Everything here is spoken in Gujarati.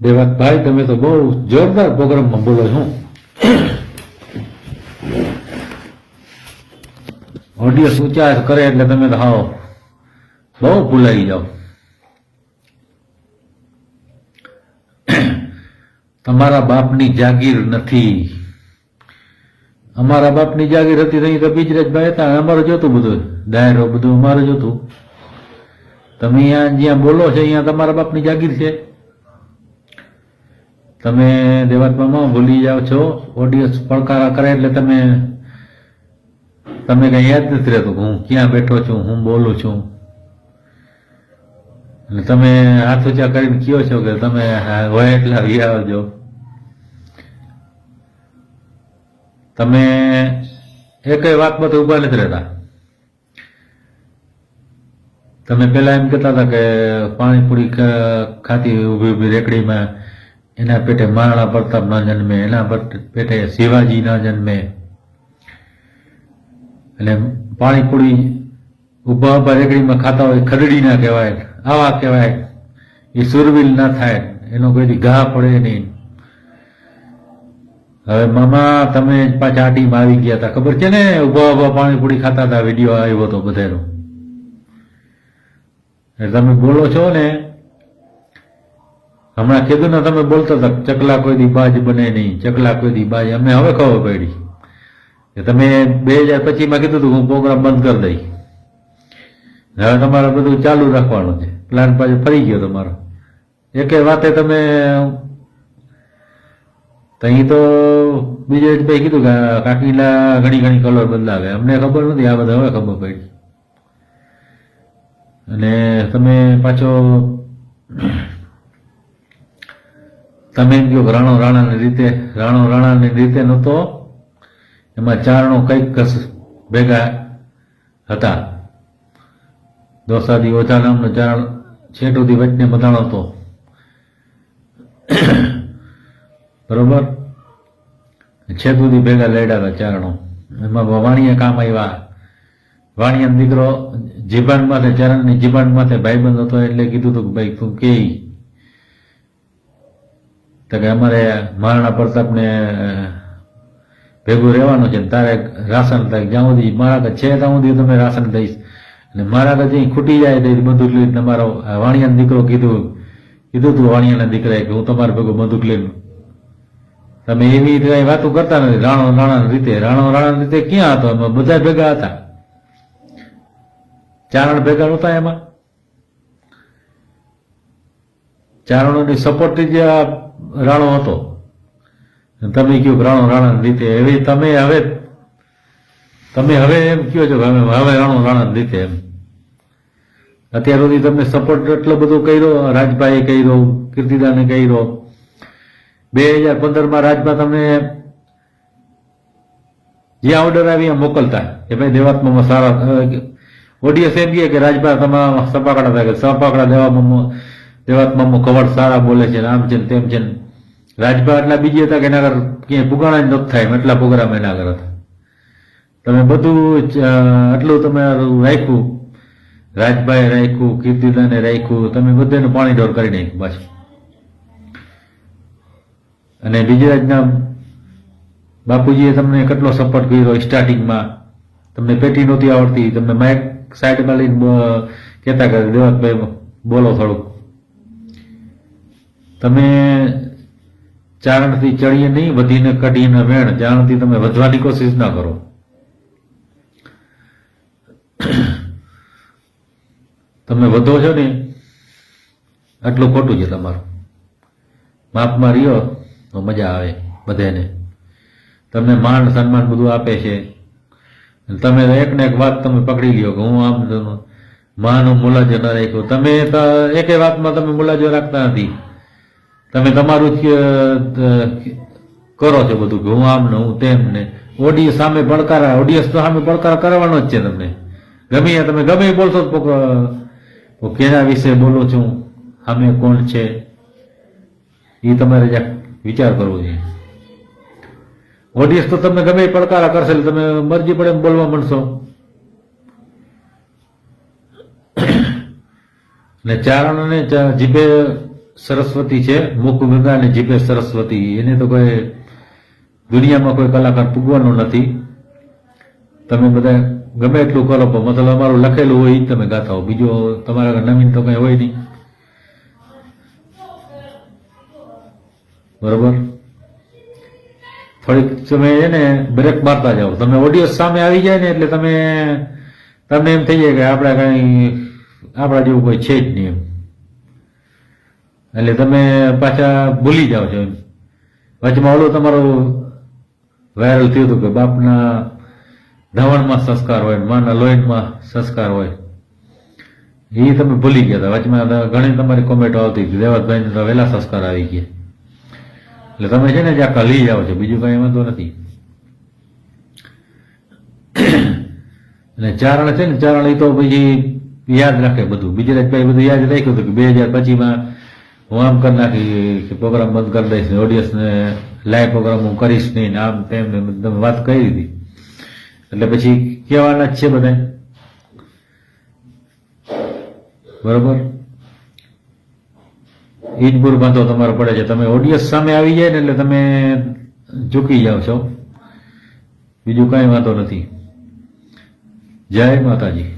દેવાતભાઈ, તમે તો બહુ જોરદાર પ્રોગ્રામમાં બોલો છો. ઓડિયન્સ ઊંચા કરે એટલે તમે તો હાવ બહુ ભૂલાઈ જાઓ. તમારા બાપની જાગીર નથી. અમારા બાપની જાગીર હતી નહીં તો બીજરાજભાઈ હતા. અમારું જોતું બધું ડાયરો બધું અમારું જોતું. તમે અહીંયા જ્યાં બોલો છો અહીંયા તમારા બાપની જાગીર છે. તમે દેવાત્મામાં ભૂલી જાઓ છો. ઓડિયન્સ પડકારા કરે એટલે તમે કઈ યાદ નથી રહેતું હું ક્યાં બેઠો છું, હું બોલું છું. અને તમે હાથ ઊંચા કરીને કયો છો કે તમે હોય એટલા વી આવજો. તમે એકેય વાતમાં ઉભા નથી રહેતા. તમે પેલા એમ કહેતા હતા કે પાણીપુરી ખાતી ઉભી ઉભી રેકડીમાં એના પેટે મહારાણા પ્રતાપ ના જન્મે, એના પેટે શિવાજી ના જન્મે. એટલે પાણીપુરી ઉભા ઉભા રેકડીમાં ખાતા હોય ખરડી ના કહેવાય, આવા કહેવાય. એ સુરવીલ ના થાય, એનો કોઈ ઘા પડે નહીં. હવે મામા તમે પાછા આ ટીમ આવી ગયા હતા, ખબર છે ને? ઉભા ઉભા પાણીપુરી ખાતા હતા, વિડીયો આવ્યો હતો બધાનો. તમે બોલો છો ને, હમણાં કીધું ને તમે બોલતા હતા ચકલા કોઈ દી બાજ બને નહીં, ચકલા કોઈ દી બાજ. અમને હવે ખબર પડી કે તમે 2025 કીધું હતું હું પ્રોગ્રામ બંધ કરી દઈ. હવે તમારે બધું ચાલુ રાખવાનું છે. પ્લાન પાછો ફરી ગયો તમારો. એકે વાતે તમે અહીં તો બીજે ભાઈ કીધું કે કાકીના ઘણી કલર બદલાવે. અમને ખબર નથી, આ બધા હવે ખબર પડી. અને તમે પાછો તમે એમ કહો રાણો રાણાની રીતે નહોતો. એમાં ચારણો કઈક ભેગા હતા. દોસાદી ઓછા નામનો ચારણ છેટુથી વચને બધાનો હતો, બરોબર? છેટુથી ભેગા લડ્યા હતા ચારણો. એમાં વાણિયા કામ આવ્યા. વાણિયાનો દીકરો જીબાન માથે, ચારણની જીબાન માથે ભાઈબંધ હતો એટલે કીધું હતું કે ભાઈ તું કે અમારે મહારાણા પ્રતાપને ભેગું રહેવાનું છે, તારે રાશન થાય જ્યાં સુધી મારા છે ત્યાં સુધી તમે રાશન દઈશ. અને મારા કદી ખૂટી જાય તો બંદૂક લઈને તમારો વાણિયાનો દીકરો કીધું તું વાણિયાના દીકરાએ કે હું તમારે ભેગું બંદૂક લઈને. તમે એવી કઈ વાતો કરતા નથી. રાણાની રીતે ક્યાં હતો? એમાં બધા ભેગા હતા. ચારણ ભેગા નહોતા. એમાં ચારણોની સપોર્ટથી જ રાણો હતો. તમે કહ્યું રાણાની રીતે. એવી તમે હવે એમ કહો છો કે હવે રાણાની રીતે. એમ અત્યાર સુધી તમે સપોર્ટ એટલો બધો કર્યો. રાજભાઈએ કર્યો, કીર્તિદાને કર્યો. 2015 રાજભા તમને જ્યાં ઓર્ડર આવી એમ મોકલતા કે ભાઈ દેવાત્મામાં સારા ઓડિયન્સ એમ કહે કે રાજભા તમારા સપાકડા થાય, સપાકડા દેવાત્મામાં કવડ સારા બોલે છે, આમ છે તેમ છે. રાજભા એટલા બીજી હતા કે એના આગળ ક્યાંય પુગાણા જ નથી થાય એટલા પ્રોગ્રામ એના આગળ હતા. તમે બધું આટલું તમે રાખ્યું, રાજભાઈ રાખ્યું, કીર્તિદાને રાખ્યું, તમે બધાનું પાણી ઢોર કરી નાખ્યું પાછું. અને બીજરાજના બાપુજીએ તમને કેટલો સપોર્ટ કર્યો. સ્ટાર્ટિંગમાં તમને પેટી નહોતી આવડતી, તમને માઇક સાઈડમાં લઈને કહેતા કે દેવાતભાઈ બોલો થોડુંક. તમે ચારણથી ચડીએ નહીં, વધીને કઢીને વેણ. ચારણથી તમે વધવાની કોશિશ ના કરો. તમે વધો છો ને આટલું ખોટું છે તમારું. માપમાં રહ્યો તો મજા આવે બધાને. તમને માન સન્માન બધું આપે છે. તમે એક ને એક વાત તમે પકડી લ્યો કે હું આમ માનો મુલાજો ના રાખ્યો. તમે એકે વાતમાં તમે મુલાજો રાખતા નથી. તમે તમારું જ કરો છો બધું કે હું આમ ને હું તેમ ને. ઓડિયન્સ સામે પડકાર કરવાનો જ છે તમને. ગમે તમે ગમે બોલશો કેના વિશે બોલો છું, સામે કોણ છે, એ તમારે જ્યાં વિચાર કરવો જોઈએ. ઓડિયન્સ તો તમે ગમે પડકારા કરશે એટલે તમે મરજી પડે એમ બોલવા માંડશો. ને ચારણોને જીભે સરસ્વતી છે, મુખ ગંગા અને જીભે સરસ્વતી. એને તો કોઈ દુનિયામાં કોઈ કલાકાર પૂગવાનો નથી. તમે બધા ગમે એટલું કરો પણ મતલબ અમારું લખેલું હોય એ જ તમે ગાતા હો, બીજું તમારા નવીન તો કઈ હોય નહીં. બરોબર, થોડીક તમે એને બ્રેક મારતા જાઓ. તમે ઓડિયો સામે આવી જાય ને એટલે તમને એમ થઈ જાય કે આપણે કઈ આપણા જેવું કોઈ છે જ નહીં એમ, એટલે તમે પાછા ભૂલી જાઓ છો એમ. વચમાં ઓલું તમારું વાયરલ થયું હતું કે બાપના ધવણમાં સંસ્કાર હોય, માના લોહીમાં સંસ્કાર હોય, એ તમે ભૂલી ગયા હતા. વચમાં ઘણી તમારી કોમેન્ટો આવતી હતી દેવતભાઈ તો વહેલા સંસ્કાર આવી ગયા, એટલે તમે છે ને જ્યાં કલી જાઓ છો, બીજું કઈ વાંધો નથી. અને ચારણ છે ને, ચારણ એ તો પછી યાદ રાખે બધું. બીજરાજભાઈ બધું યાદ રાખ્યું હતું કે 2025માં હું આમ કરી નાખી, પ્રોગ્રામ બંધ કરી દઈશ, ઓડિયન્સને લાઈવ પ્રોગ્રામ હું કરીશ નહીં, આમ તેમ તમે વાત કરી હતી. એટલે પછી કહેવાના જ છે બધા, બરોબર. એ જ બુર બાંધો તમારો પડે છે. તમે ઓડિયન્સ સામે આવી જાય ને એટલે તમે ઝૂકી જાઓ છો, બીજું કાંઈ વાંધો નથી. જય માતાજી.